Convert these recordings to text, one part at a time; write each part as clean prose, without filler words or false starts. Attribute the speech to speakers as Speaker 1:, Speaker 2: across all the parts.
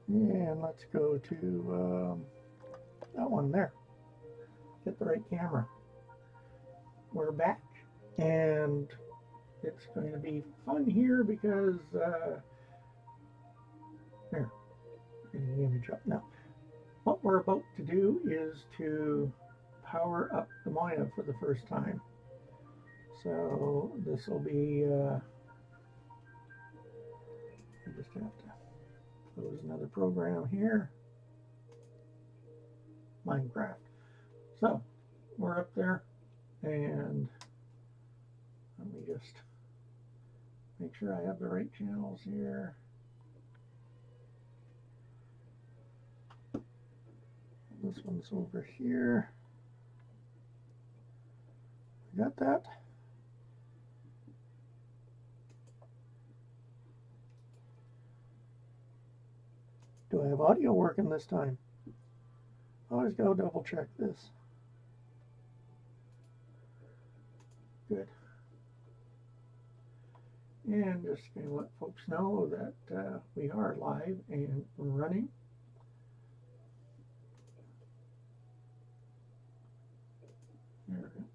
Speaker 1: And let's go to that one there. Get the right camera. We're back, and it's going to be fun here because there, getting the image up now. What we're about to do is to power up the Moai for the first time. So this will be, I just have to close another program here, Minecraft. So we're up there, and let me just make sure I have the right channels here. This one's over here. Got that? Do I have audio working this time? Always go double check this. Good. And just going to let folks know that we are live and running. There we go.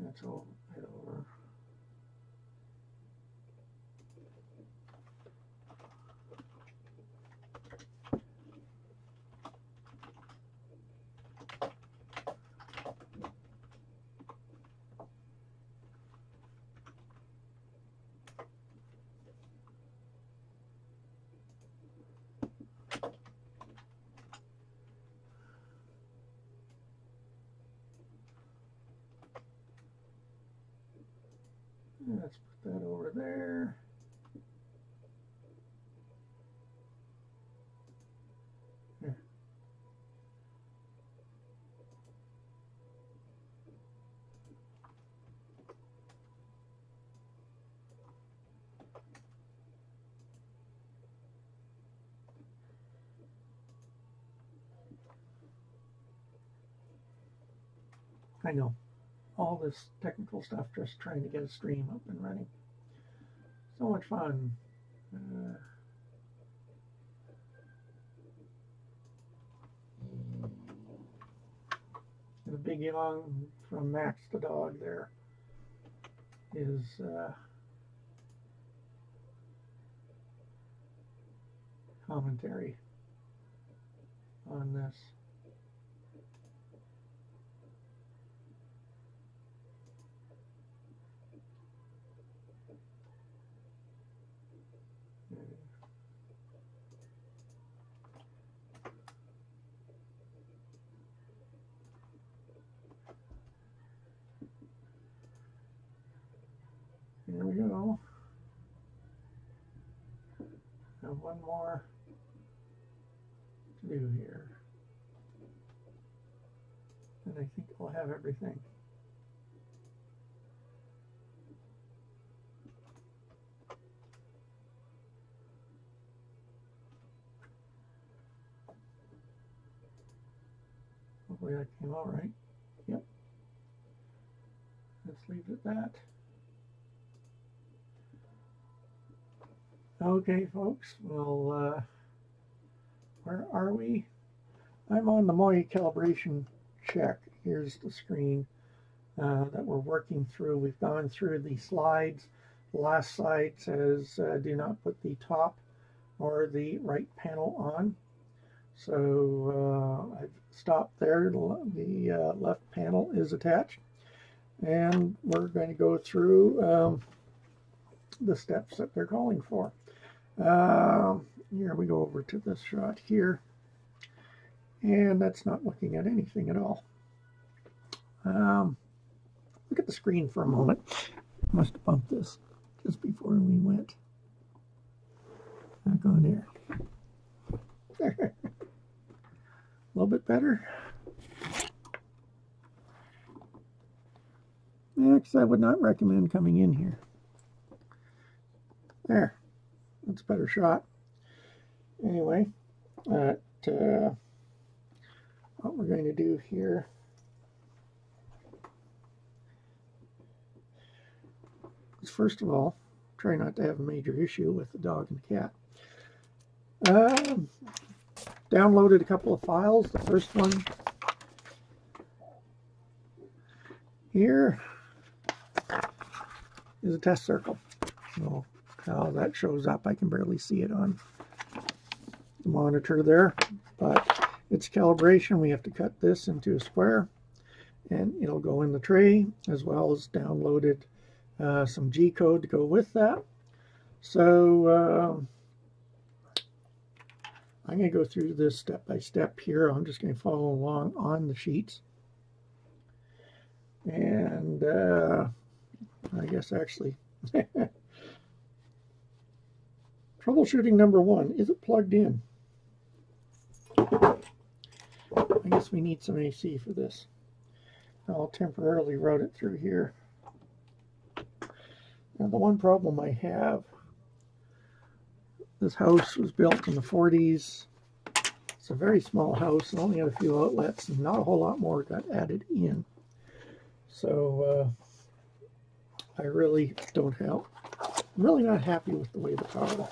Speaker 1: That's all right over. Let's put that over there. There. I know. All this technical stuff, just trying to get a stream up and running. So much fun. The big yawn from Max the dog there is commentary on this. Here we go. Have one more to do here. And I think we'll have everything. Hopefully that came out right. Yep. Let's leave it at that. Okay, folks. Well, where are we? I'm on the Moai calibration check. Here's the screen that we're working through. We've gone through the slides. The last slide says do not put the top or the right panel on. So I've stopped there. The left panel is attached. And we're going to go through the steps that they're calling for. Here we go over to this shot here. And that's not looking at anything at all. Look at the screen for a moment. I must have bumped this just before we went back on air. There. A little bit better. Next, I would not recommend coming in here. There. That's a better shot. Anyway, what we're going to do here is, first of all, try not to have a major issue with the dog and cat. Downloaded a couple of files. The first one here is a test circle. So how that shows up, I can barely see it on the monitor there, but it's calibration. We have to cut this into a square, and it'll go in the tray, as well as downloaded some G code to go with that. So I'm going to go through this step by step here. I'm just going to follow along on the sheets. And I guess actually, troubleshooting number 1, is it plugged in? I guess we need some AC for this. I'll temporarily route it through here. Now the one problem I have, this house was built in the 40s. It's a very small house and only had a few outlets, and not a whole lot more got added in. So I really don't have, I'm really not happy with the way the power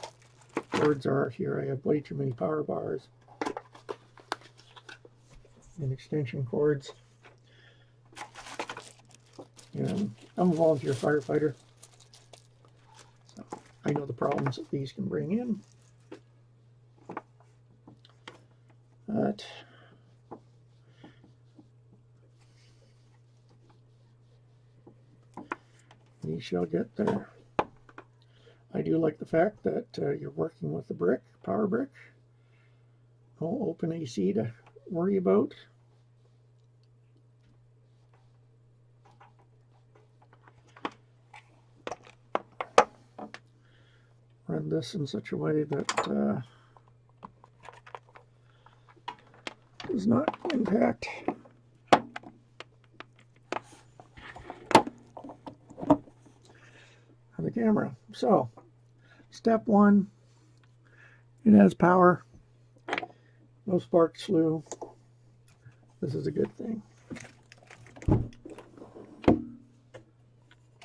Speaker 1: cords are here. I have way too many power bars and extension cords. And I'm a volunteer firefighter, so I know the problems that these can bring in. But we shall get there. I do like the fact that you're working with the brick, power brick. No open AC to worry about. Run this in such a way that does not impact the camera. So, step 1, it has power, no sparks flew. This is a good thing.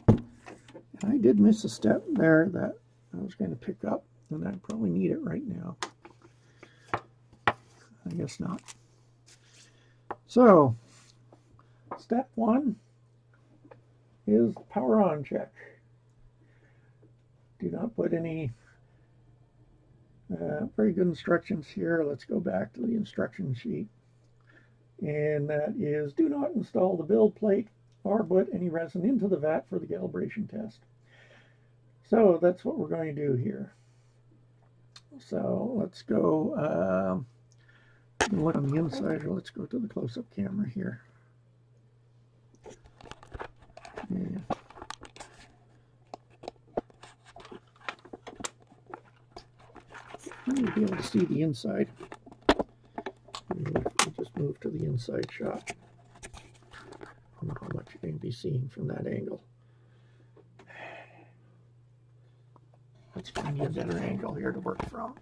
Speaker 1: And I did miss a step there that I was going to pick up, and I probably need it right now. I guess not. So, step 1 is power on check. Do not put any very good instructions here. Let's go back to the instruction sheet. And that is, do not install the build plate or put any resin into the vat for the calibration test. So that's what we're going to do here. So let's go look on the inside, or let's go to the close-up camera here. Yeah. You'll be able to see the inside. We'll just move to the inside shot. I don't know how much you're going to be seeing from that angle. Let's find you a better angle here to work from.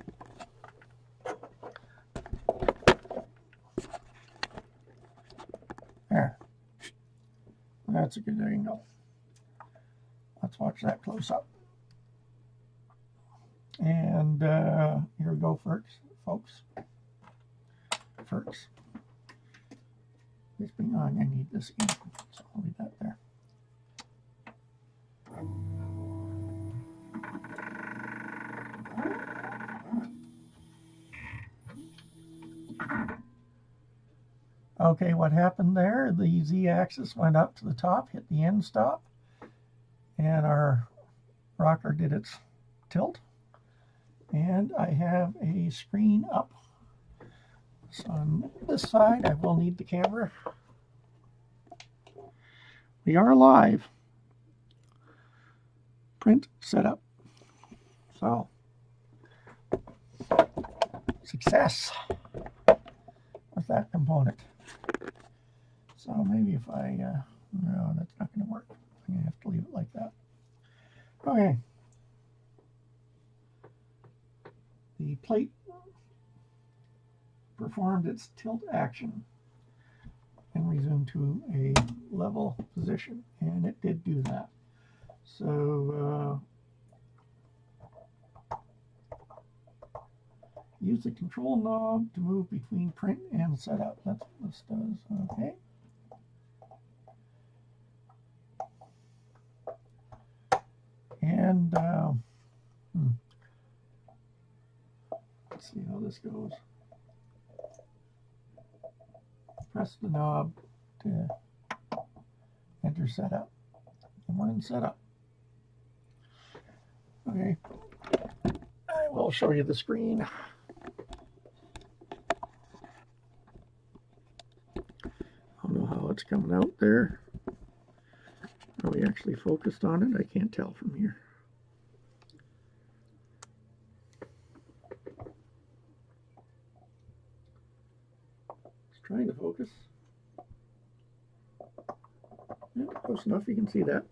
Speaker 1: There. That's a good angle. Let's watch that close up. And here we go, folks. This being on, I need this again, so I'll leave that there. Okay, what happened there? The Z-axis went up to the top, hit the end stop, and our rocker did its tilt. And I have a screen up. So on this side, I will need the camera. We are live. Print setup. So, success with that component. So maybe if I, no, that's not going to work. I'm going to have to leave it like that. Okay. The plate performed its tilt action and resumed to a level position, and it did do that. So use the control knob to move between print and setup. That's what this does. Okay. And let's see how this goes. Press the knob to enter setup. And we're in setup. Okay. I will show you the screen. I don't know how it's coming out there. Are we actually focused on it? I can't tell from here. It's trying to focus. Yeah, close enough, you can see that.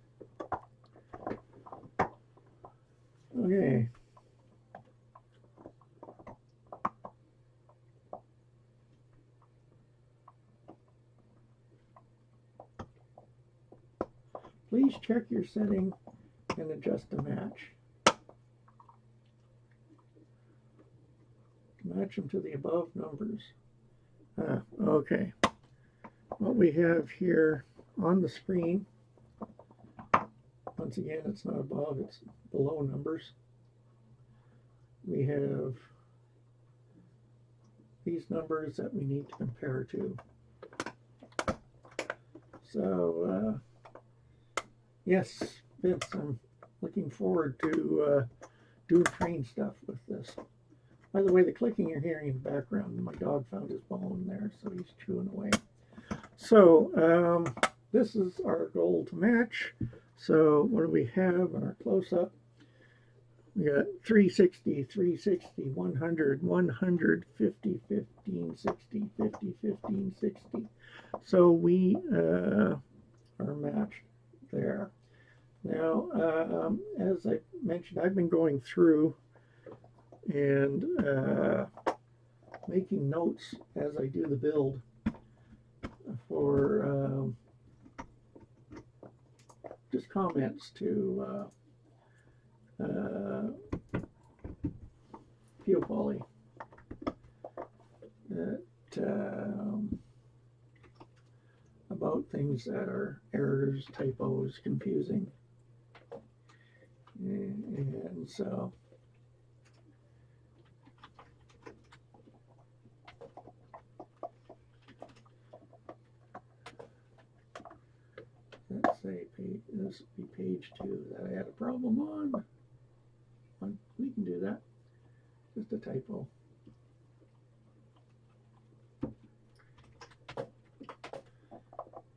Speaker 1: Okay. Please check your setting and adjust to match. Match them to the above numbers. Okay. What we have here on the screen, once again, it's not above, it's below numbers. We have these numbers that we need to compare to. So, yes, Vince, I'm looking forward to doing train stuff with this. By the way, the clicking you're hearing in the background, my dog found his bone there, so he's chewing away. So, this is our goal to match. So, what do we have in our close-up? We got 360, 360, 100, 100, 50, 15, 60, 50, 15, 60. So, we are matched there. Now, as I mentioned, I've been going through and making notes as I do the build for just comments to Poly that about things that are errors, typos, confusing, and so let's say this would be page 2 that I had a problem on. We can do that. Just a typo.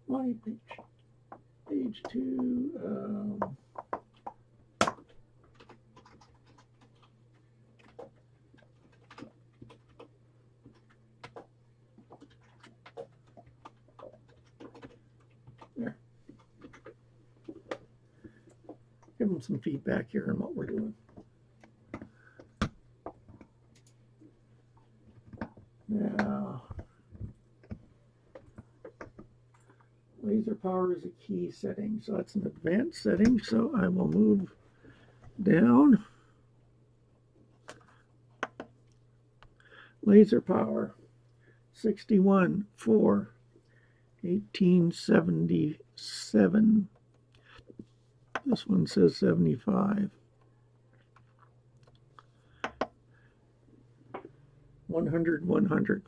Speaker 1: My page 2. There. Give them some feedback here on what we're doing. Now, laser power is a key setting, so that's an advanced setting, so I will move down. Laser power, 61, 4, 1877. This one says 75. 100, 100.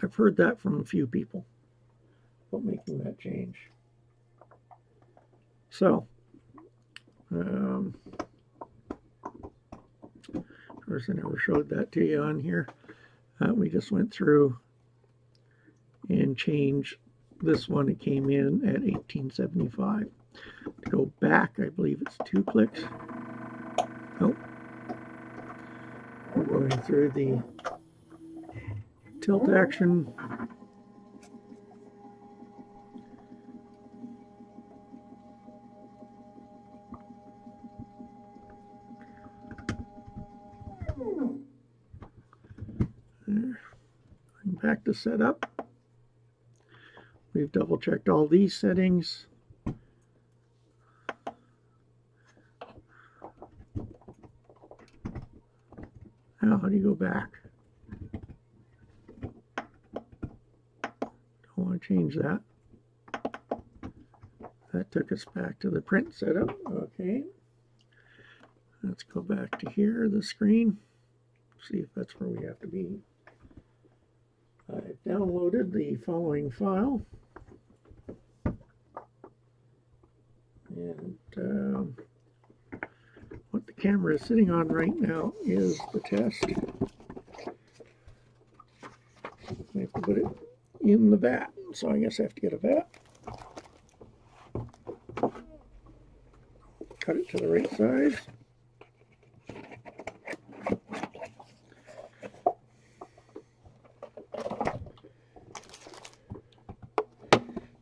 Speaker 1: I've heard that from a few people about making that change. So, of course, I never showed that to you on here. We just went through and changed this one. It came in at 1875. To go back, I believe it's 2 clicks. Nope. We're going through the tilt action. There. Back to setup. We've double checked all these settings. Now, how do you go back? Don't want to change that. That took us back to the print setup. Okay. Let's go back to here, the screen. See if that's where we have to be. I've downloaded the following file. And what the camera is sitting on right now is the test. We have to put it in the vat, so I guess I have to get a vat. Cut it to the right size.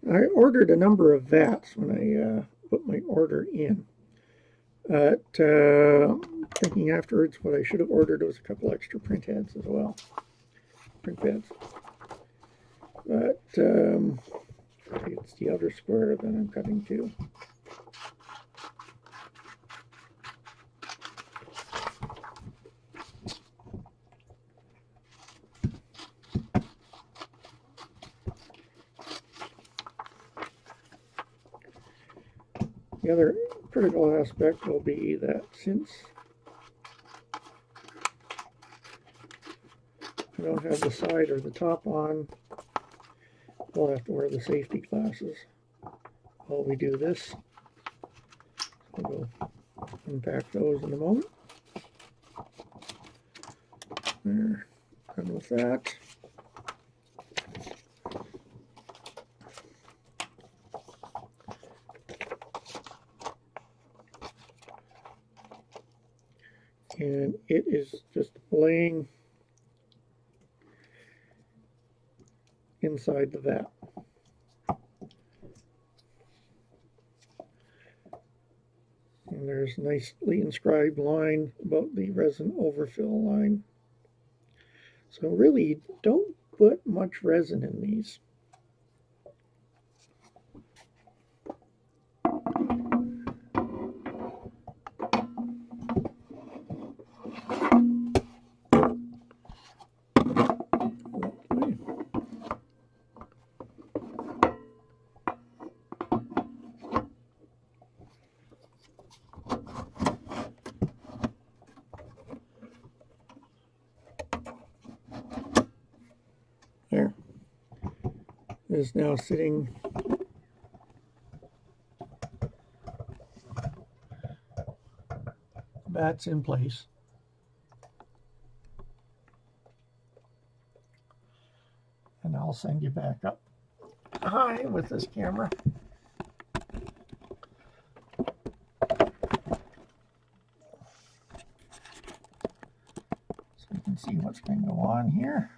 Speaker 1: I ordered a number of vats when I put my order in. Thinking afterwards, what I should have ordered was a couple extra print heads as well. Print pads. But it's the outer square that I'm cutting to. The other critical aspect will be that since I don't have the side or the top on, we'll have to wear the safety glasses while we do this. We'll unpack those in a moment. There, done with that. And it is just laying inside the vat. And there's a nicely inscribed line about the resin overfill line. So really, don't put much resin in these. There. It is now sitting bat's in place. And I'll send you back up high with this camera. So you can see what's going to go on here.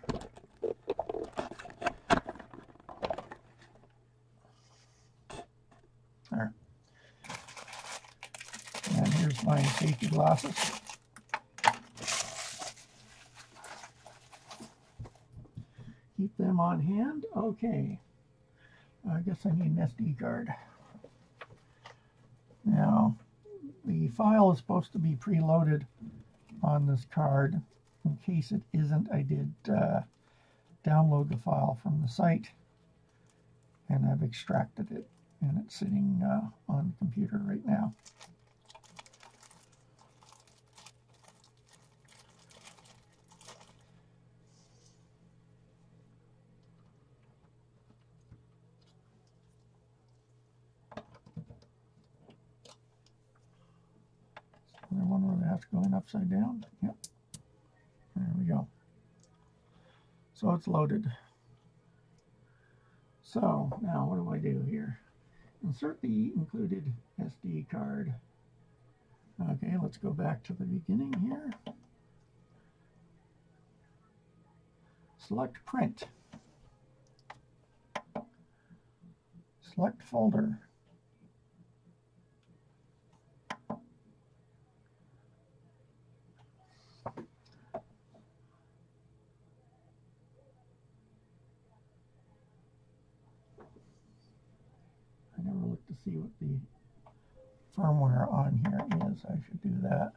Speaker 1: There. And here's my safety glasses. Keep them on hand. Okay. I guess I need an SD card. Now, the file is supposed to be preloaded on this card. In case it isn't, I did download the file from the site, and I've extracted it, and it's sitting on the computer right now. Another one where we have to go in upside down. Yep. There we go. So it's loaded. So now what do I do here? Insert the included SD card. Okay, let's go back to the beginning here. Select print. Select folder. I never looked to see what the firmware on here is. I should do that.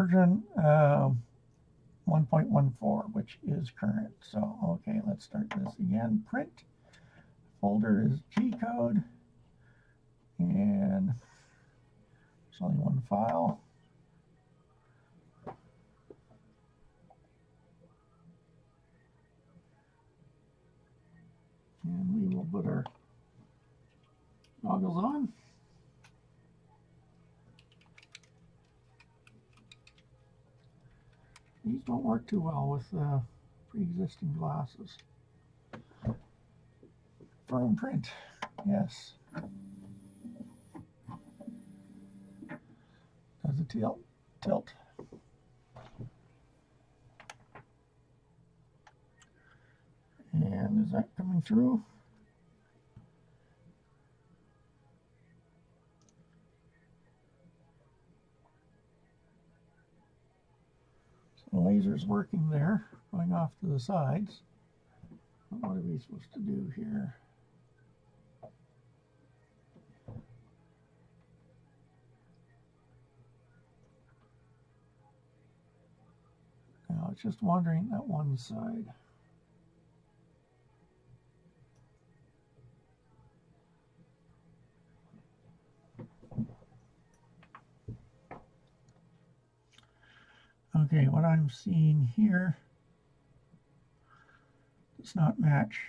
Speaker 1: version 1.14, which is current. So, okay, let's start this again. Print. Folder is G code. And there's only one file. And we will put our goggles on. These don't work too well with pre-existing glasses. Firm print, yes. Does it tilt? And is that coming through? So the laser's working there, going off to the sides. What are we supposed to do here? Now it's just wandering that one side. Okay, what I'm seeing here does not match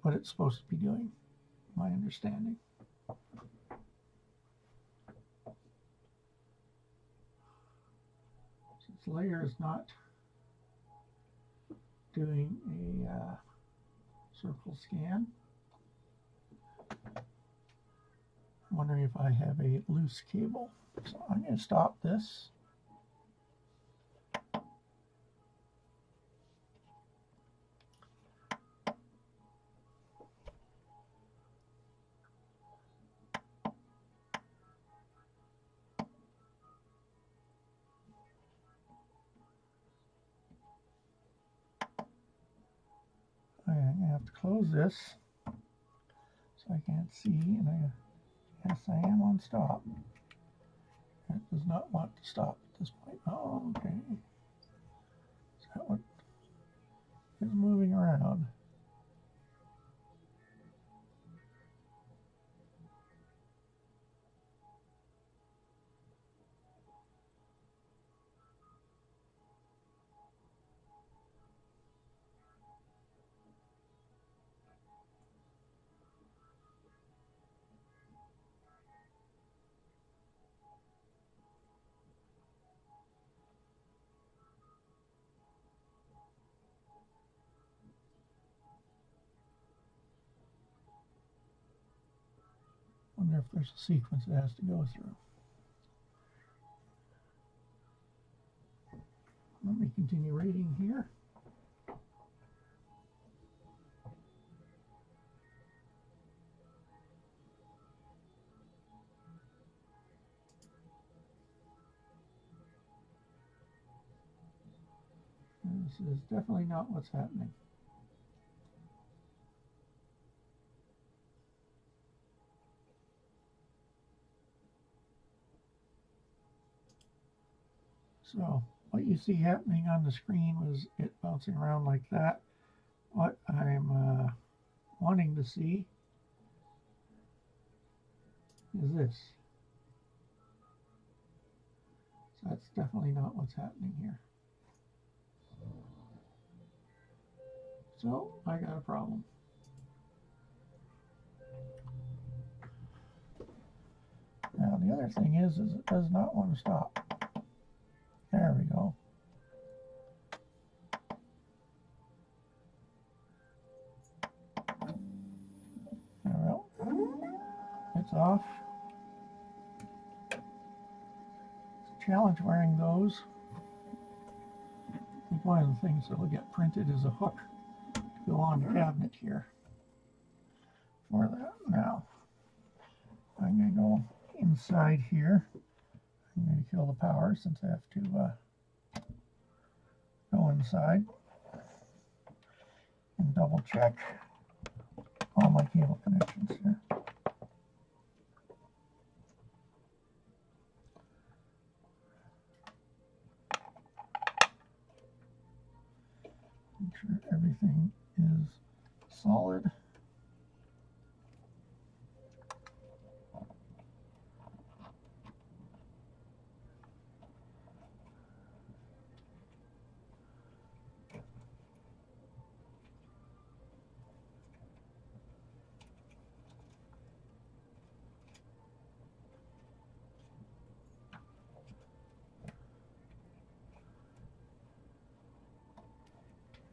Speaker 1: what it's supposed to be doing, my understanding. Since layer is not doing a circle scan, I'm wondering if I have a loose cable. So I'm going to stop this. I'm going to have to close this so I can't see, and yes, I am on stop. It does not want to stop at this point. Oh, okay. Is that what is moving around? Wonder if there's a sequence it has to go through. Let me continue reading here. This is definitely not what's happening. So what you see happening on the screen was it bouncing around like that. What I'm wanting to see is this. So that's definitely not what's happening here. So I got a problem. Now the other thing is it does not want to stop. There we go. There we go. It's off. It's a challenge wearing those. I think one of the things that will get printed is a hook to go on the cabinet here for that. Now I'm going to go inside here. I'm going to kill the power since I have to go inside and double check all my cable connections here. sure everything is solid.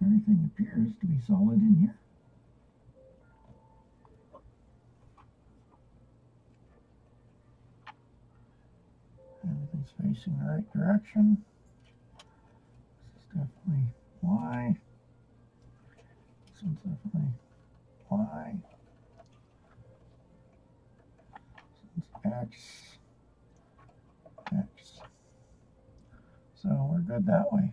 Speaker 1: Everything appears to be solid in here. Everything's facing the right direction. This is definitely Y. This one's definitely Y. This one's X. X. So we're good that way.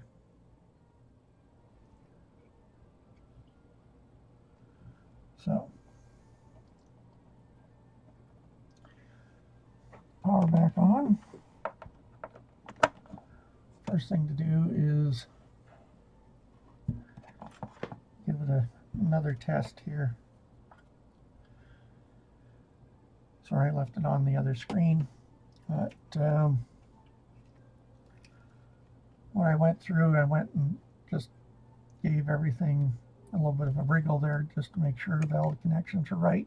Speaker 1: So power back on. First thing to do is give it another test here. Sorry, I left it on the other screen. But what I went through, I went and just gave everything a little bit of a wriggle there just to make sure that all the connections are right.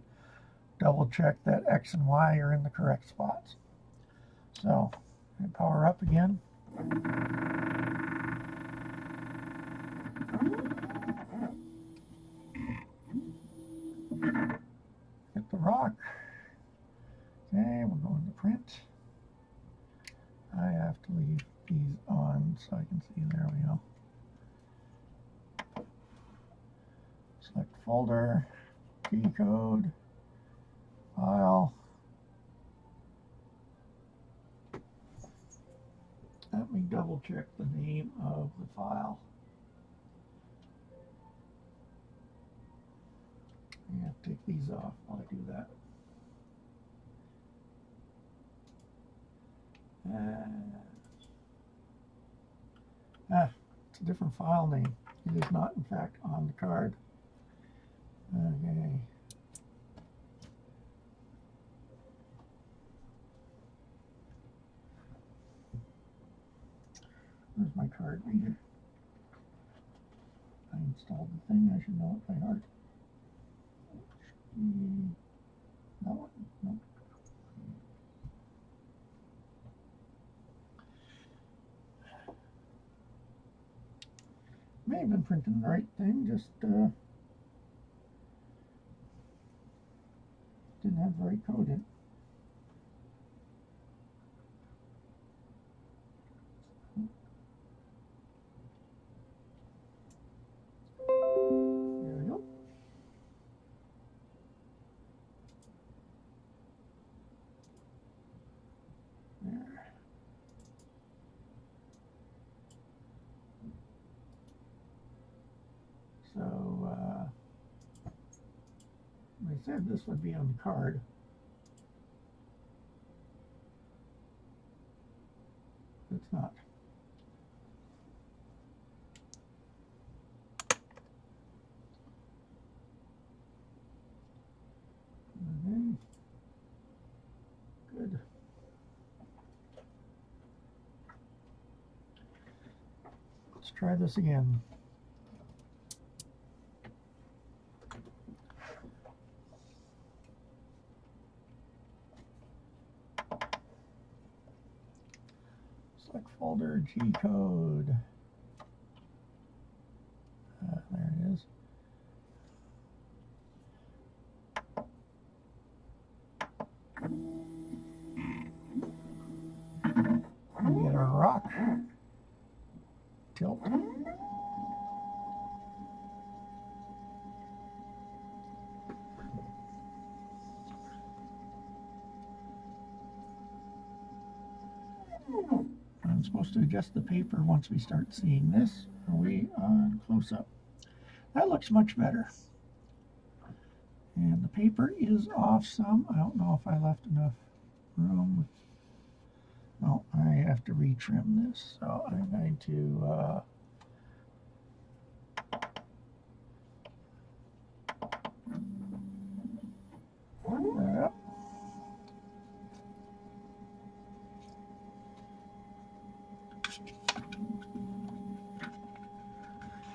Speaker 1: Double check that X and Y are in the correct spots. So, I power up again. Hit the rock. Okay, we're going to print. I have to leave these on so I can see. There we go. Select folder, G code, file. Let me double check the name of the file. I have to take these off while I do that. It's a different file name. It is not, in fact, on the card. Okay. Where's my card reader? I installed the thing. I should know it by heart. That one? Nope. May have been printing the right thing, just didn't have the right code in. There we go. There. So, I said this would be on the card. It's not. Okay. Good. Let's try this again. Select folder, G code. There it is. We get our rock. Tilt. I'm supposed to adjust the paper once we start seeing this. Are we on close up? That looks much better. And the paper is off some. I don't know if I left enough room. No, I have to retrim this. So I'm going to Yep.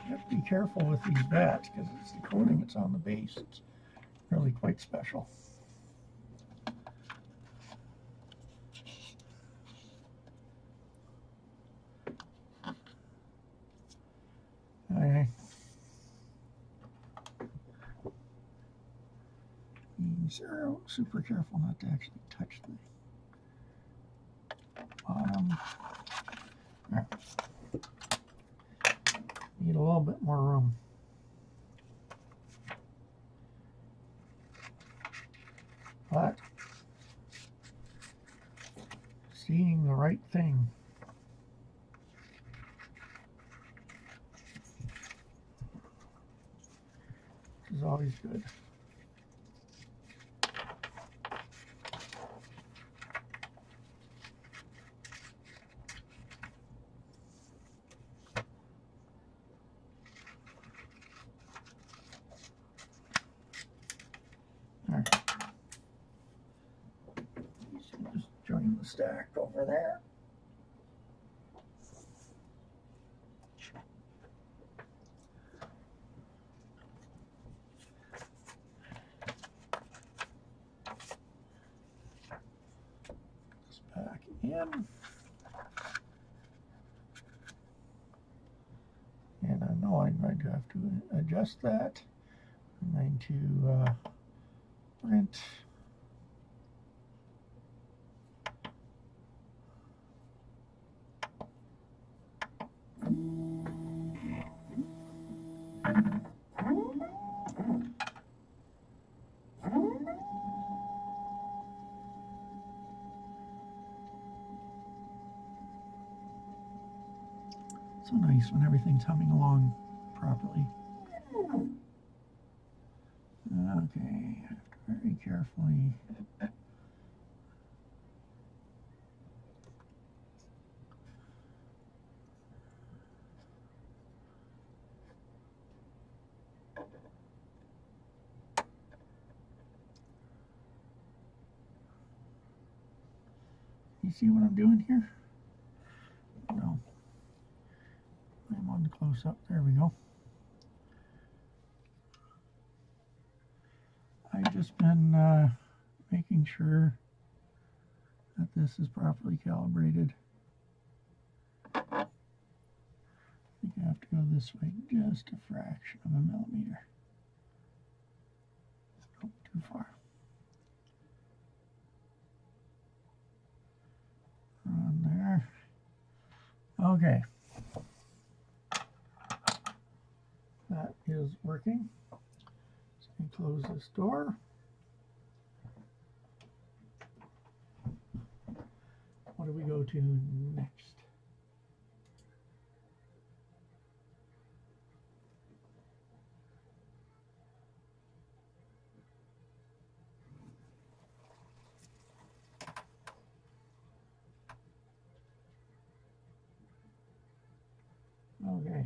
Speaker 1: You have to be careful with these bats because it's the coating that's on the base. It's really quite special. Okay. Being super careful not to actually touch the bottom. There. Need a little bit more room. But seeing the right thing. Is always good. All right. Just join the stack over there. Back in. And I know I'm going to have to adjust that. I'm going to print. So nice when everything's humming along properly. Okay, very carefully. You see what I'm doing here? No. I'm on the close up. There we go. I've just been making sure that this is properly calibrated. I think I have to go this way just a fraction of a millimeter. Oh, too far. On there. Okay. That is working. So I can close this door. What do we go to next? Okay,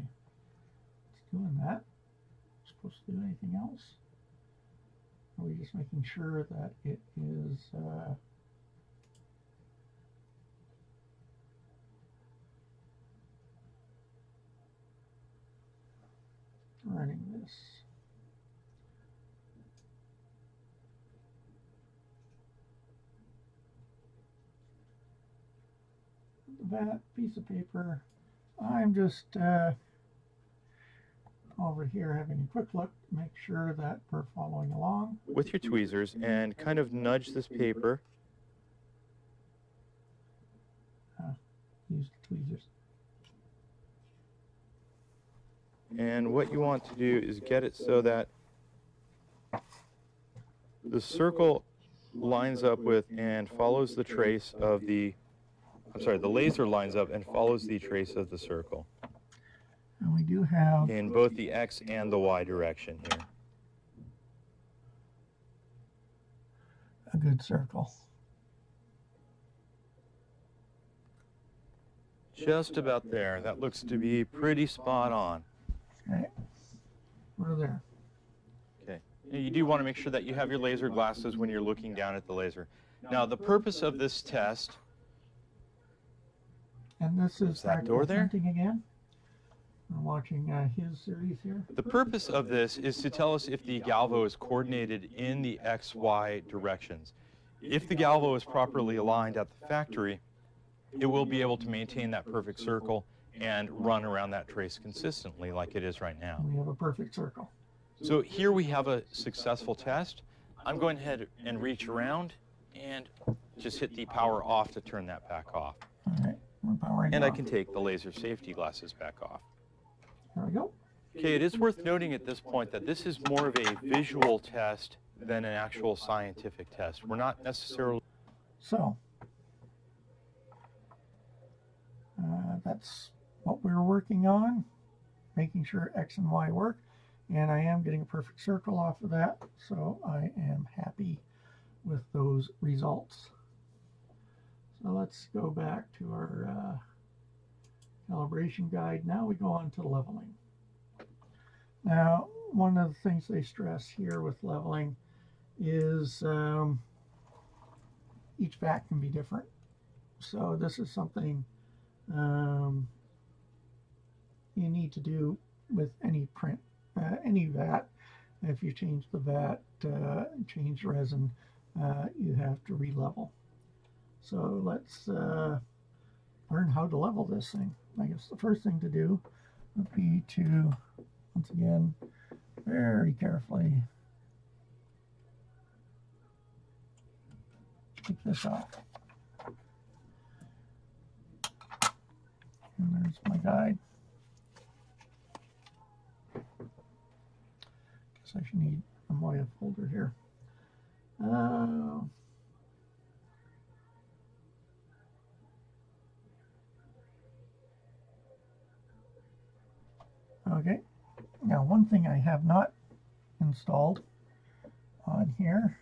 Speaker 1: it's doing that. Supposed to do anything else? Are we just making sure that it is running this? That piece of paper. I'm just over here having a quick look, make sure that we're following along.
Speaker 2: With your tweezers and kind of nudge this paper.
Speaker 1: Use the tweezers.
Speaker 2: And what you want to do is get it so that the circle lines up with and follows the trace of the, the laser lines up and follows the trace of the circle.
Speaker 1: And we do have
Speaker 2: in both the X and the Y direction here.
Speaker 1: a good circle.
Speaker 2: Just about there. That looks to be pretty spot on.
Speaker 1: Okay. We're there.
Speaker 2: Okay. You do want to make sure that you have your laser glasses when you're looking down at the laser. Now, the purpose of this test...
Speaker 1: And this is
Speaker 2: that door there?
Speaker 1: Again. We're watching his series here.
Speaker 2: The purpose of this is to tell us if the galvo is coordinated in the XY directions. If the galvo is properly aligned at the factory, it will be able to maintain that perfect circle and run around that trace consistently like it is right now.
Speaker 1: We have a perfect circle.
Speaker 2: So here we have a successful test. I'm going ahead and reach around and just hit the power off to turn that back off.
Speaker 1: All right, we're powering
Speaker 2: and
Speaker 1: off.
Speaker 2: I can take the laser safety glasses back off.
Speaker 1: There we go.
Speaker 2: Okay, it is worth noting at this point that this is more of a visual test than an actual scientific test. We're not necessarily...
Speaker 1: So, that's what we're working on, making sure X and Y work. And I am getting a perfect circle off of that, so I am happy with those results. So let's go back to our calibration guide. Now we go on to leveling. Now, one of the things they stress here with leveling is each vat can be different. So this is something you need to do with any print, any vat. If you change the vat, change resin, you have to re-level. So let's learn how to level this thing. I guess the first thing to do would be to, once again, very carefully take this off. And there's my guide. Guess I should need a Moai folder here. Okay, now one thing I have not installed on here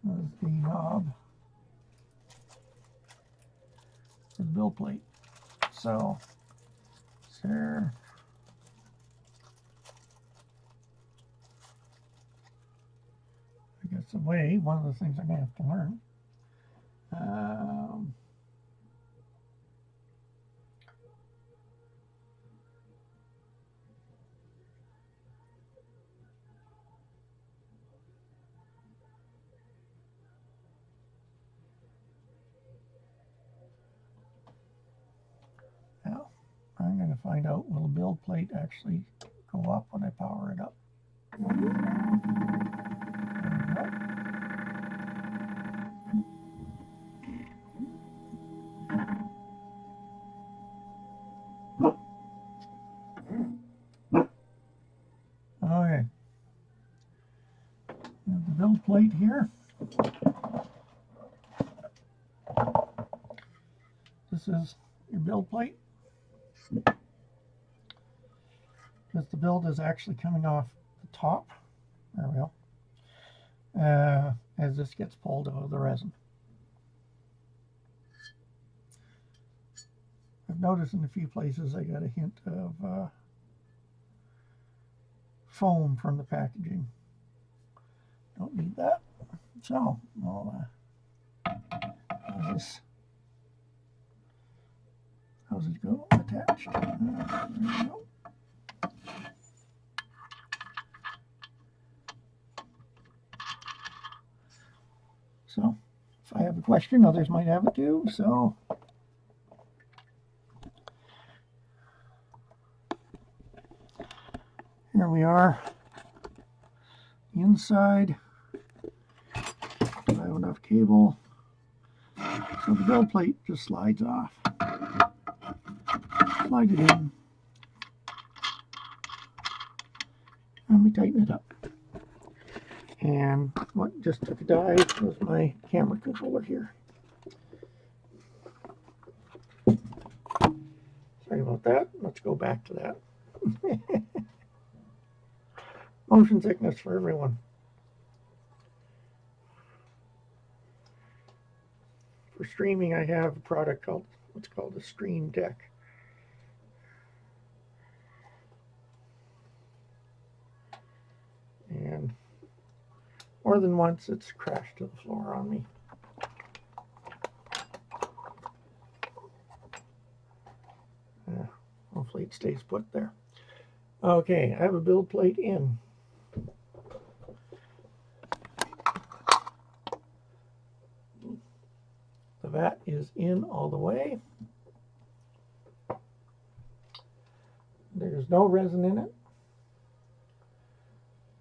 Speaker 1: is the knob for the build plate. So, there. I guess the way, one of the things I'm going to have to learn. Now, I'm going to find out, will the build plate actually go up when I power it up? There we go. Okay. We have the build plate here. This is your build plate. Because the build is actually coming off the top. There we go. As this gets pulled out of the resin. I've noticed in a few places I got a hint of foam from the packaging. Don't need that. So, I'll how's it go? Attached. There we go. So, if I have a question, others might have it too. So, here we are. The inside. I have enough cable. So the build plate just slides off. Slide it in. And we tighten it up. And what just took a dive was my camera controller here. Sorry about that. Let's go back to that. Motion sickness for everyone. For streaming, I have a product called what's called a Stream Deck. more than once it's crashed to the floor on me. Hopefully it stays put there. Okay, I have a build plate in. The vat is in all the way. There's no resin in it.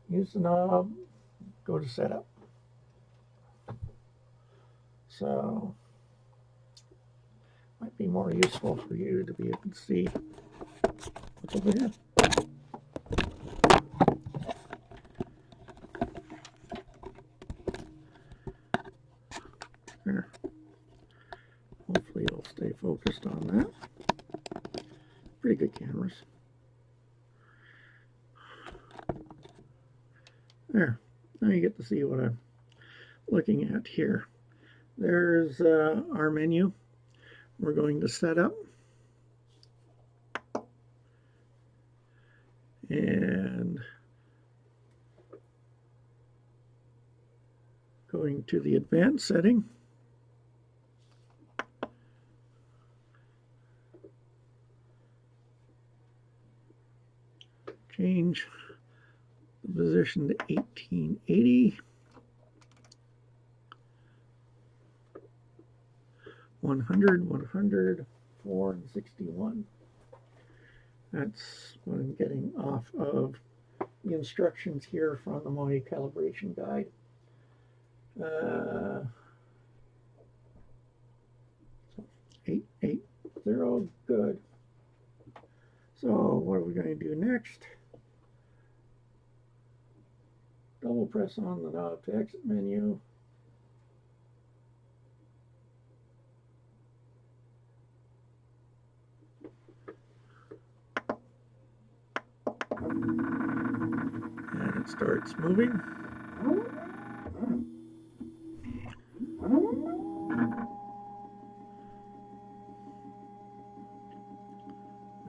Speaker 1: Use the knob, go to setup. So, might be more useful for you to be able to see what's over here. There. Hopefully it'll stay focused on that. Pretty good cameras. There. Now you get to see what I'm looking at here. There's our menu. We're going to set up. And going to the advanced setting. Change the position to 1880. 100, 100, 4, and 61. That's what I'm getting off of the instructions here from the Moai calibration guide. 880, good. So what are we going to do next? Double press on the knob to exit menu. And it starts moving.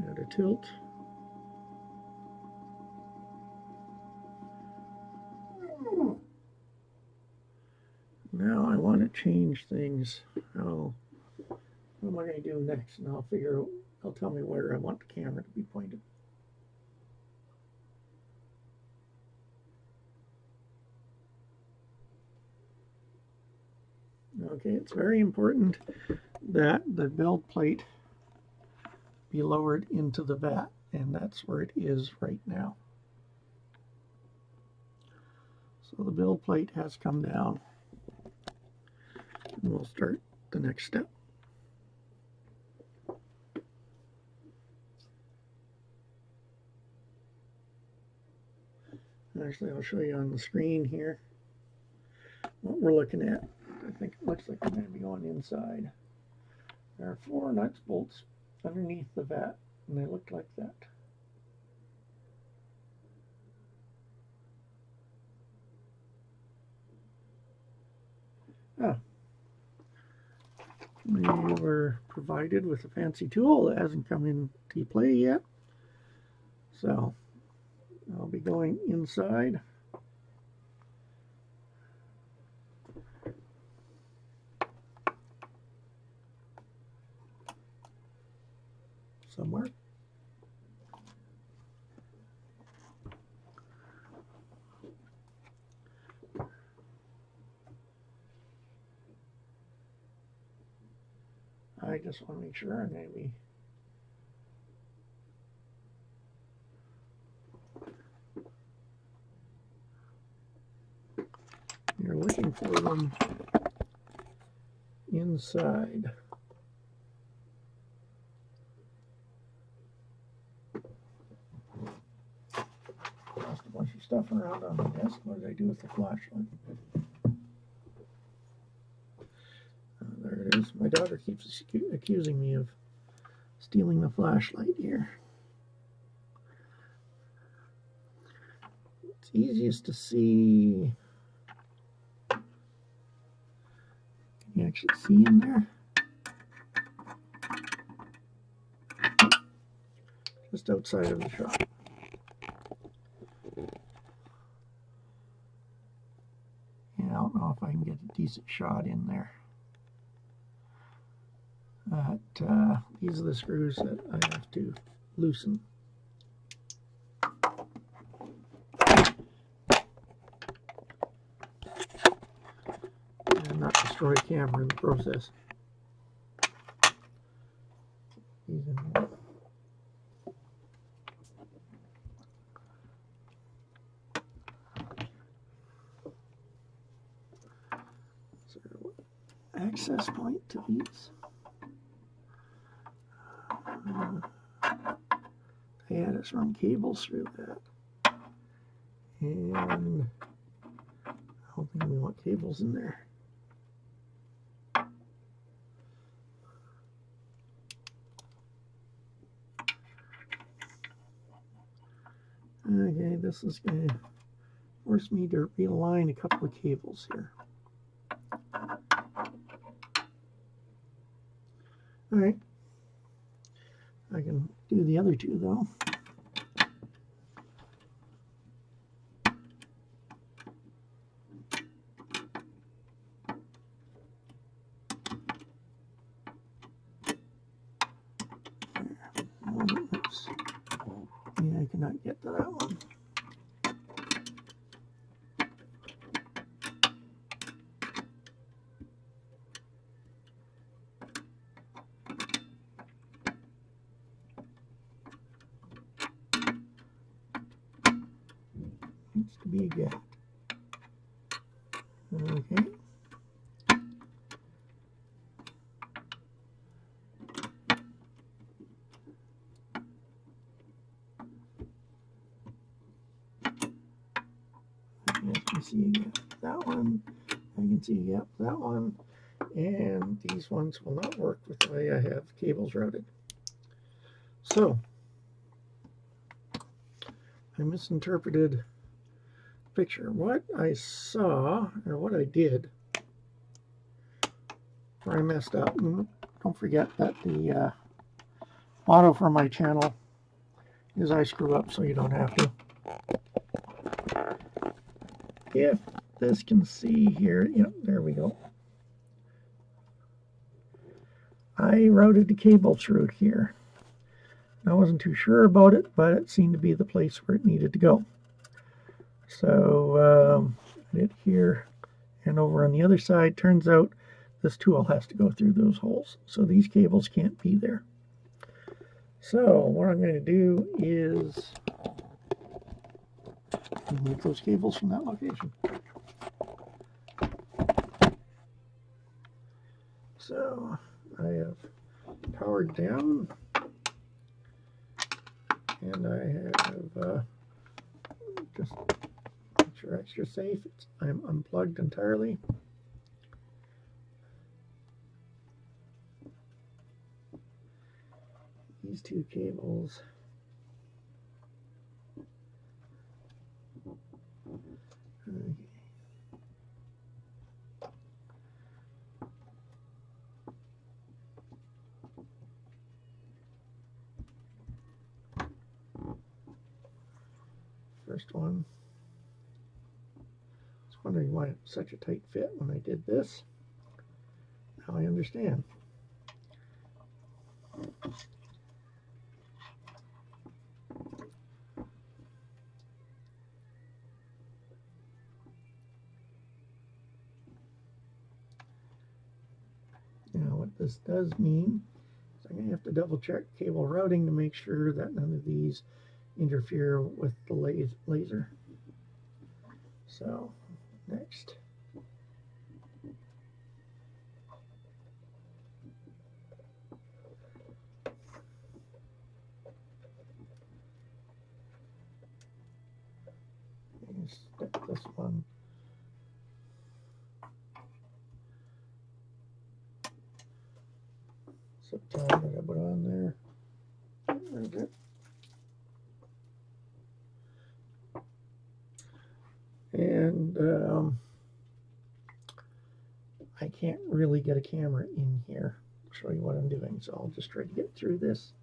Speaker 1: Add a tilt. Now I want to change things. What am I going to do next? And I'll tell me where I want the camera to be pointed. Okay, it's very important that the build plate be lowered into the vat, and that's where it is right now. So the build plate has come down, and we'll start the next step. Actually, I'll show you on the screen here what we're looking at. I think it looks like I'm going to be going inside. There are 4 nuts bolts underneath the vat, and they look like that. We were provided with a fancy tool that hasn't come into play yet. So I'll be going inside. Somewhere. I just want to make sure I'm going to be you're looking for them inside. Lost a bunch of stuff around on the desk. What did I do with the flashlight? There it is. My daughter keeps accusing me of stealing the flashlight here. It's easiest to see. Can you actually see in there? Just outside of the shop. don't know if I can get a decent shot in there. But these are the screws that I have to loosen. And not destroy the camera in the process. These in more. Access point to these. They had us run cables through that. And I don't think we want cables in there. Okay, this is going to force me to realign a couple of cables here. All right, I can do the other two though. Oops. Yeah, I cannot get to that one. Needs to be a gap. Okay. I can see a gap. That one. I can see a gap. That one. And these ones will not work with the way I have cables routed. So I misinterpreted the picture. What I saw, or what I did, where I messed up, and don't forget that the motto for my channel is I screw up so you don't have to. If this can see here, yep, there we go. I routed the cable through here. I wasn't too sure about it, but it seemed to be the place where it needed to go. So I did here and over on the other side. Turns out this tool has to go through those holes, so these cables can't be there. So what I'm going to do is remove those cables from that location. So I have powered down, and I have just make sure extra safe. I'm unplugged entirely. These two cables. Okay. First one. I was wondering why it was such a tight fit when I did this. Now I understand. Now what this does mean is I'm going to have to double check cable routing to make sure that none of these interfere with the laser. So next. Stick this one. Zip tie that I put on there. There's it. And I can't really get a camera in here to show you what I'm doing, so I'll just try to get through this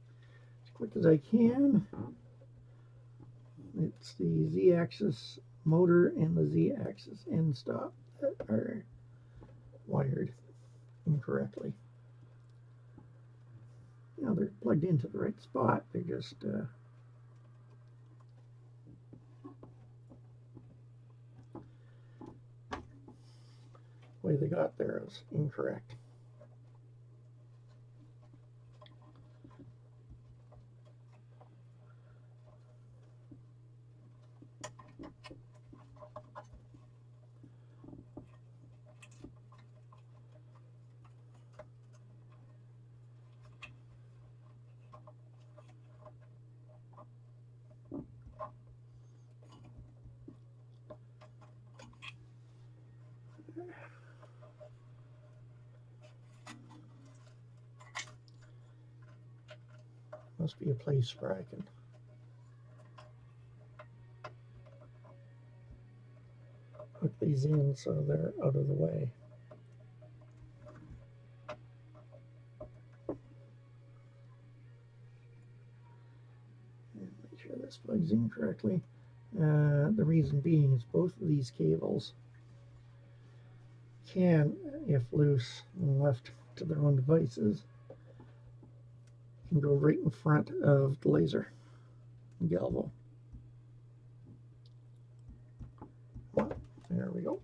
Speaker 1: as quick as I can. It's the Z-axis motor and the Z-axis end stop are wired incorrectly. You know, they're plugged into the right spot. They're just the way they got there is incorrect. Must be a place where I can hook these in so they're out of the way. And make sure this plugs in correctly. The reason being is both of these cables can, if loose and left to their own devices, can go right in front of the laser galvo. There we go.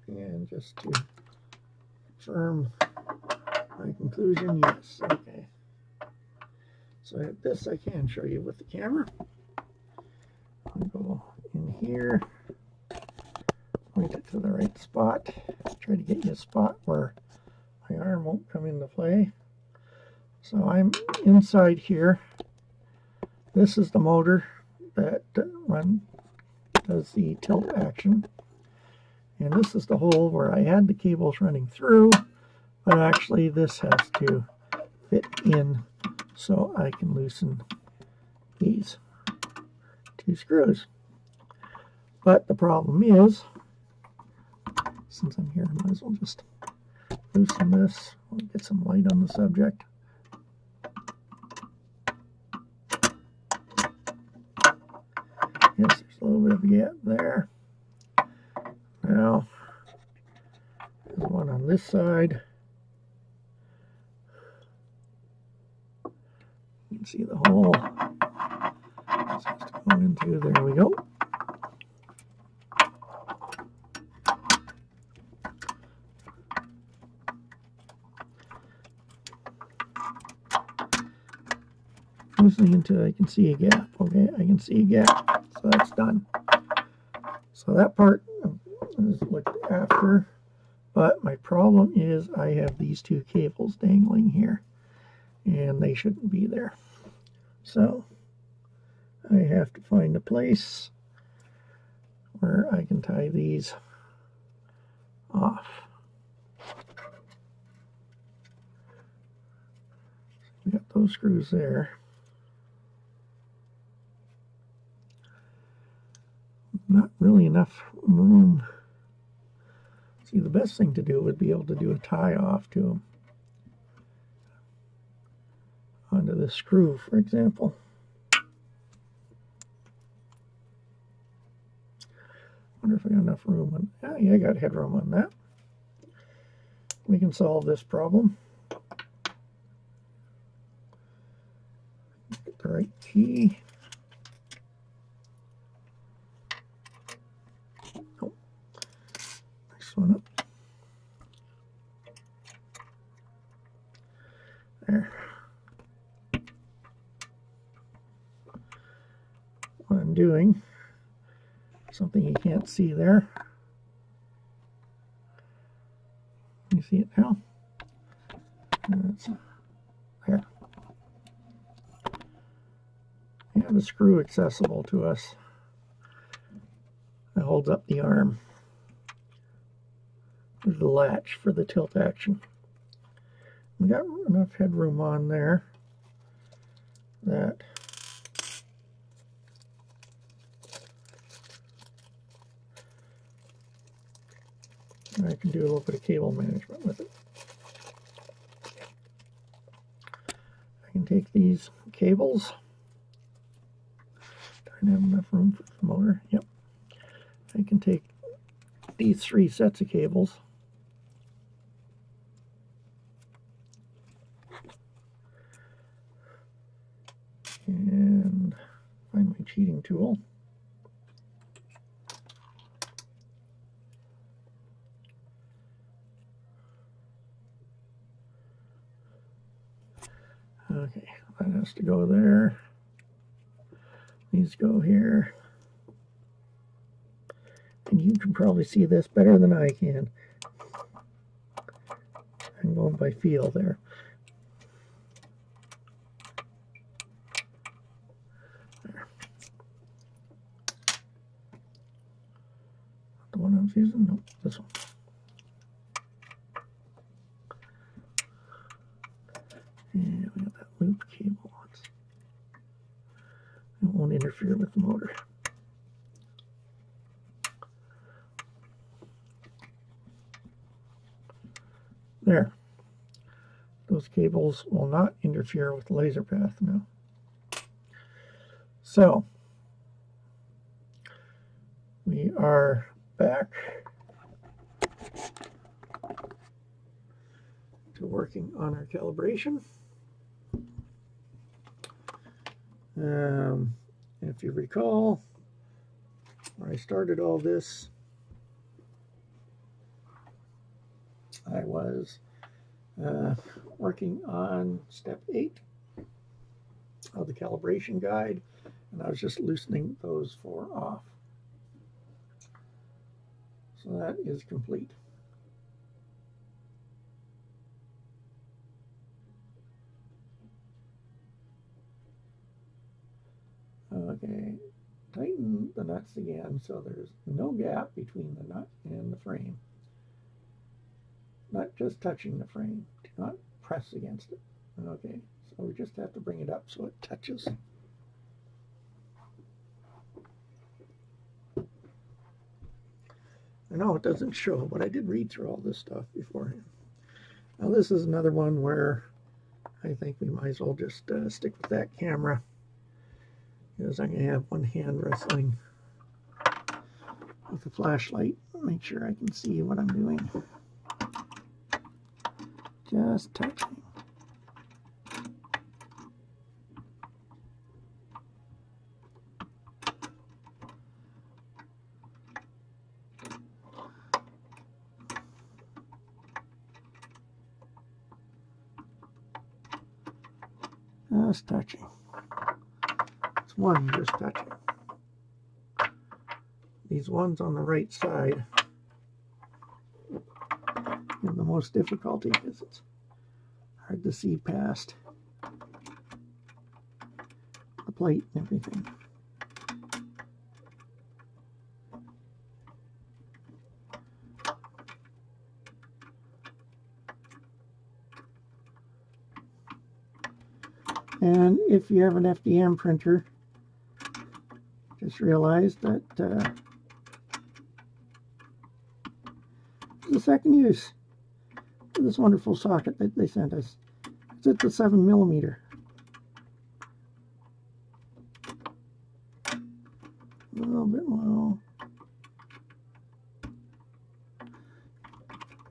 Speaker 1: And just to confirm my conclusion, yes, okay. So this I can show you with the camera. I'll go in here, point it to the right spot, try to get you a spot where my arm won't come into play. So I'm inside here. This is the motor that does the tilt action. And this is the hole where I had the cables running through, but actually this has to fit in so I can loosen these two screws. But the problem is, since I'm here, I might as well just loosen this. We'll get some light on the subject. Yes, there's a little bit of a gap there. Now, there's one on this side. You can see the hole. This has to go into, there we go. Listening until I can see a gap. Okay, I can see a gap, so that's done. So that part is looked after, but my problem is I have these two cables dangling here, and they shouldn't be there. So I have to find a place where I can tie these off. We got those screws there. Not really enough room. See, the best thing to do would be able to do a tie off to them. Onto the screw, for example. Wonder if I got enough room on. Yeah, I got headroom on that. We can solve this problem. Get the right key. Oh, next one up. There. What I'm doing, something you can't see there. You see it now? It's there. We have a screw accessible to us that holds up the arm. There's the latch for the tilt action. We got enough headroom on there that And I can do a little bit of cable management with it. I can take these cables. Do I have enough room for the motor? Yep. I can take these 3 sets of cables and find my cheating tool. Okay, that has to go there. These go here. And you can probably see this better than I can. I'm going by feel there. The one I was using? Nope, this one. And we got that loop cable. It won't interfere with the motor. There. Those cables will not interfere with the laser path now. So, we are back to working on our calibration. If you recall, where I started all this, I was working on step 8 of the calibration guide, and I was just loosening those 4 off. So that is complete. Okay, tighten the nuts again so there's no gap between the nut and the frame. Not just touching the frame. Do not press against it. Okay, so we just have to bring it up so it touches. I know it doesn't show, but I did read through all this stuff beforehand. Now this is another one where I think we might as well just stick with that camera, because I'm going to have one hand wrestling with the flashlight. Make sure I can see what I'm doing. Just touching. Just touching. It's one just touching. These ones on the right side have the most difficulty because it's hard to see past the plate and everything. And if you have an FDM printer, just realize that the second use of this wonderful socket that they sent us. It's at the 7mm. A little bit low.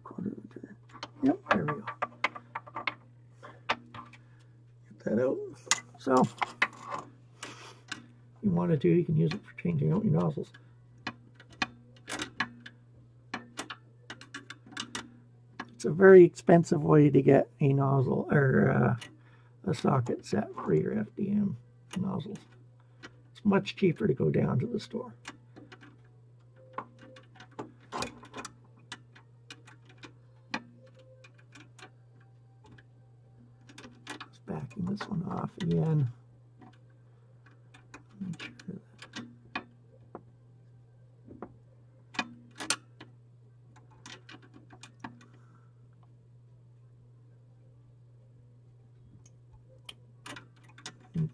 Speaker 1: Quarter of a turn. Yep, there we go. Get that out. So, if you wanted to, you can use it for changing out your nozzles. It's a very expensive way to get a nozzle or a socket set for your FDM nozzles. It's much cheaper to go down to the store. Just backing this one off again. Make sure that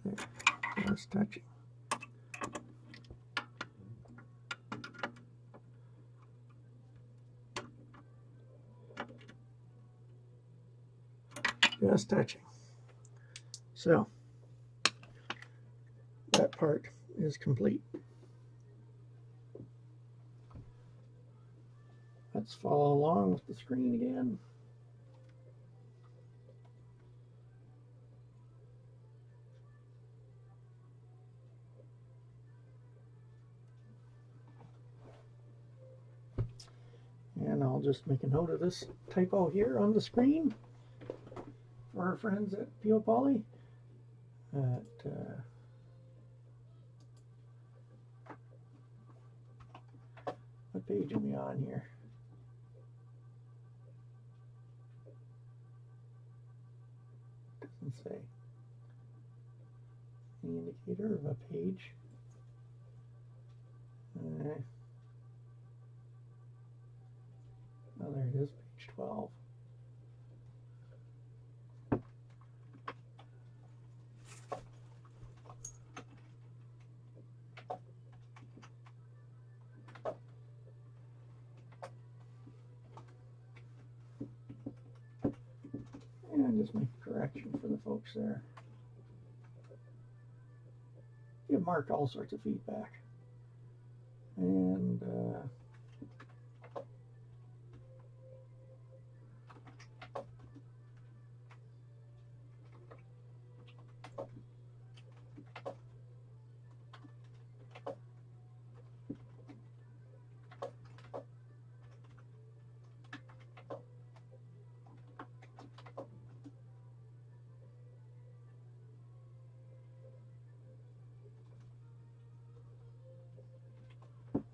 Speaker 1: there, just touching. Just touching. So that part is complete. Let's follow along with the screen again. And I'll just make a note of this typo here on the screen for our friends at Pio Poly. What page are we on here? Doesn't say. Any indicator of a page? Oh, there it is, page 12. And just make a correction for the folks there. Give Mark all sorts of feedback. And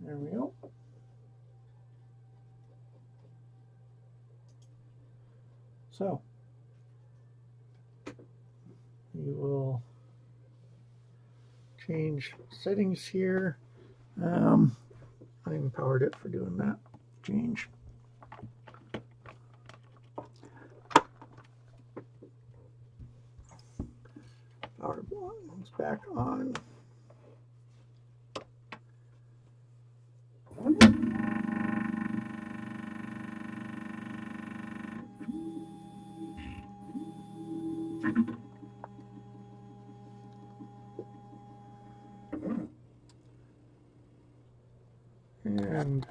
Speaker 1: there we go. So we will change settings here. I empowered it for doing that change. Power button's back on. And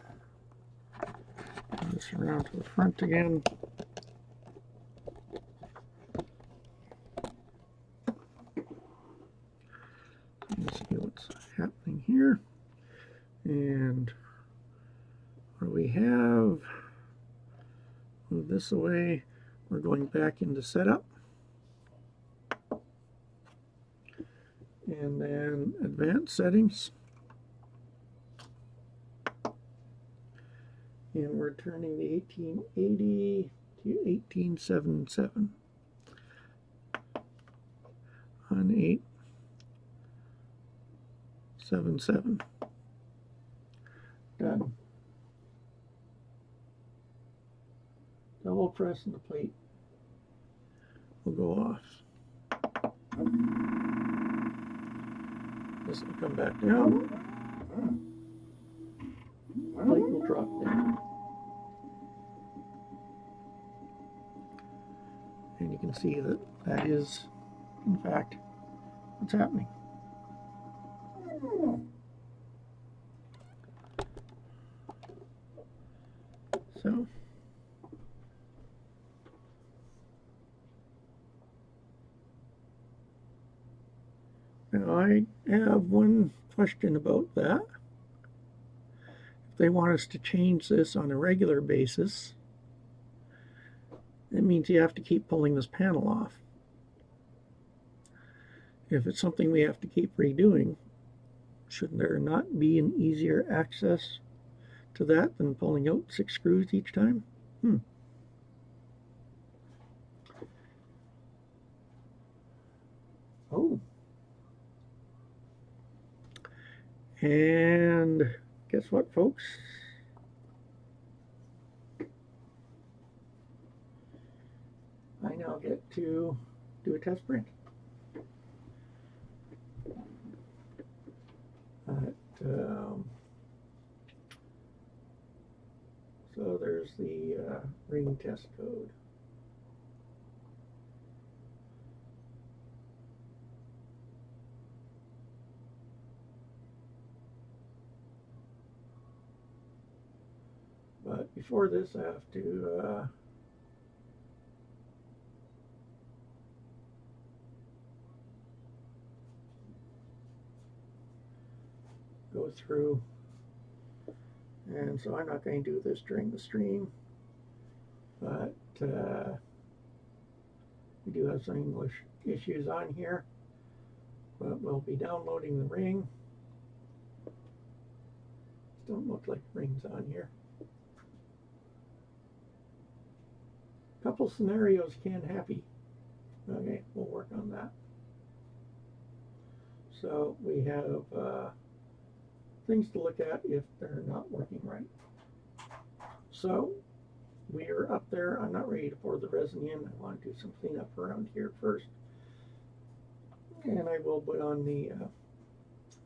Speaker 1: this around to the front again. Let's see what's happening here. And what do we have? Move this away. We're going back into setup. And then advanced settings. And we're turning the 1880 to 1877 on 877. Done. Double press and the plate will go off. This will come back down. Plate will drop down. And you can see that that is, in fact, what's happening. So, now I have one question about that. If they want us to change this on a regular basis, it means you have to keep pulling this panel off. If it's something we have to keep redoing, shouldn't there not be an easier access to that than pulling out 6 screws each time? Oh. And guess what, folks? I now get to do a test print. So there's the ring test code. before this I have to go through, and so I'm not going to do this during the stream, but we do have some English issues on here, but we'll be downloading the ring. Don't look like rings on here. Couple scenarios can happy. Okay, we'll work on that. So we have things to look at if they're not working right. So we are up there. I'm not ready to pour the resin in. I want to do some cleanup around here first. And I will put on the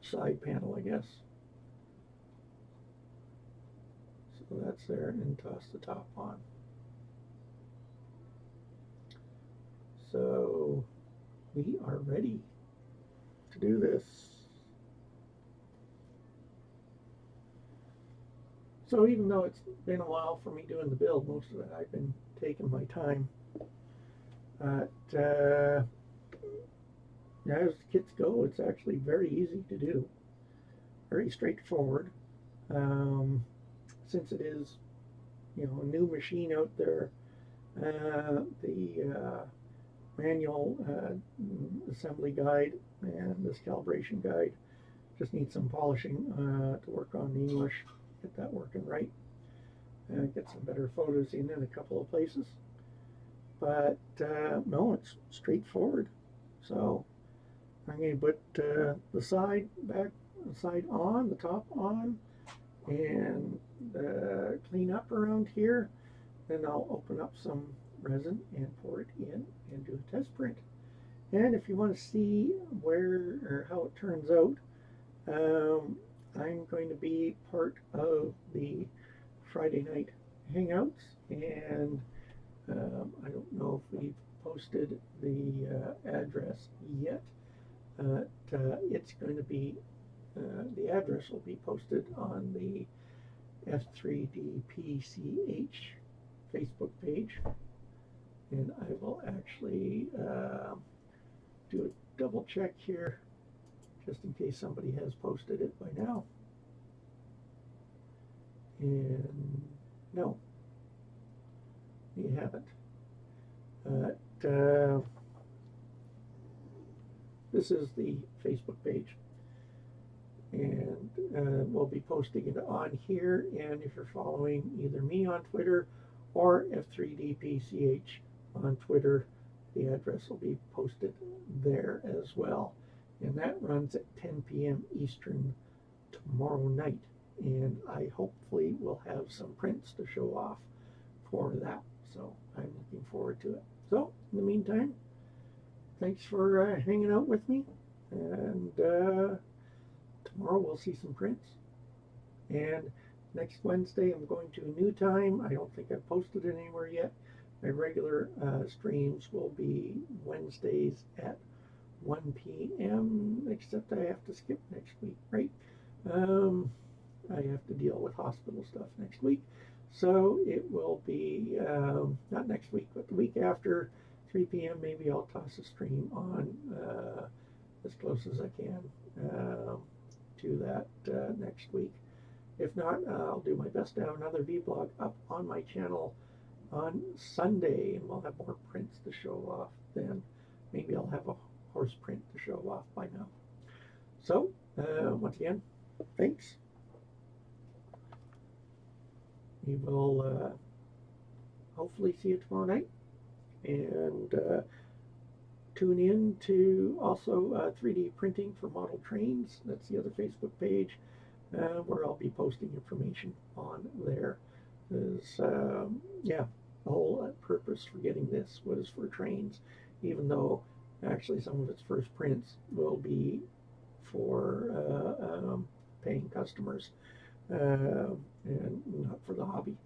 Speaker 1: side panel, I guess. So that's there, and toss the top on. So we are ready to do this. So even though it's been a while for me doing the build, most of it I've been taking my time. But as kits go, it's actually very easy to do, very straightforward. Since it is, you know, a new machine out there, the manual assembly guide and this calibration guide just need some polishing to work on the English, get that working right, get some better photos in a couple of places. But no, it's straightforward. So I'm going to put the side back, the side on, the top on, and clean up around here. Then I'll open up some resin and pour it in and do a test print. And if you want to see where or how it turns out, I'm going to be part of the Friday night hangouts, and I don't know if we've posted the address yet. It's going to be the address will be posted on the F3DPCH Facebook page, and I will actually do a double check here just in case somebody has posted it by now. And no, you haven't. This is the Facebook page, and we'll be posting it on here. And if you're following either me on Twitter or F3DPCH on Twitter, the address will be posted there as well. And that runs at 10 p.m. Eastern tomorrow night. And I hopefully will have some prints to show off for that. So I'm looking forward to it. So in the meantime, thanks for hanging out with me. And tomorrow we'll see some prints. And next Wednesday I'm going to a new time. I don't think I've posted it anywhere yet. My regular streams will be Wednesdays at 1 p.m. except I have to skip next week, right? I have to deal with hospital stuff next week. So it will be, not next week, but the week after, 3 p.m. maybe I'll toss a stream on as close as I can to that next week. If not, I'll do my best to have another vlog up on my channel on Sunday, and we'll have more prints to show off then. Maybe I'll have a horse print to show off by now. So, once again, thanks. We will hopefully see you tomorrow night. And tune in to also 3D printing for model trains. That's the other Facebook page where I'll be posting information on there. There's, yeah, the whole purpose for getting this was for trains, even though actually some of its first prints will be for paying customers and not for the hobby,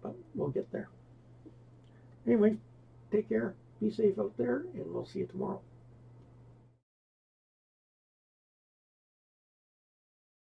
Speaker 1: but we'll get there. Anyway, take care, be safe out there, and we'll see you tomorrow.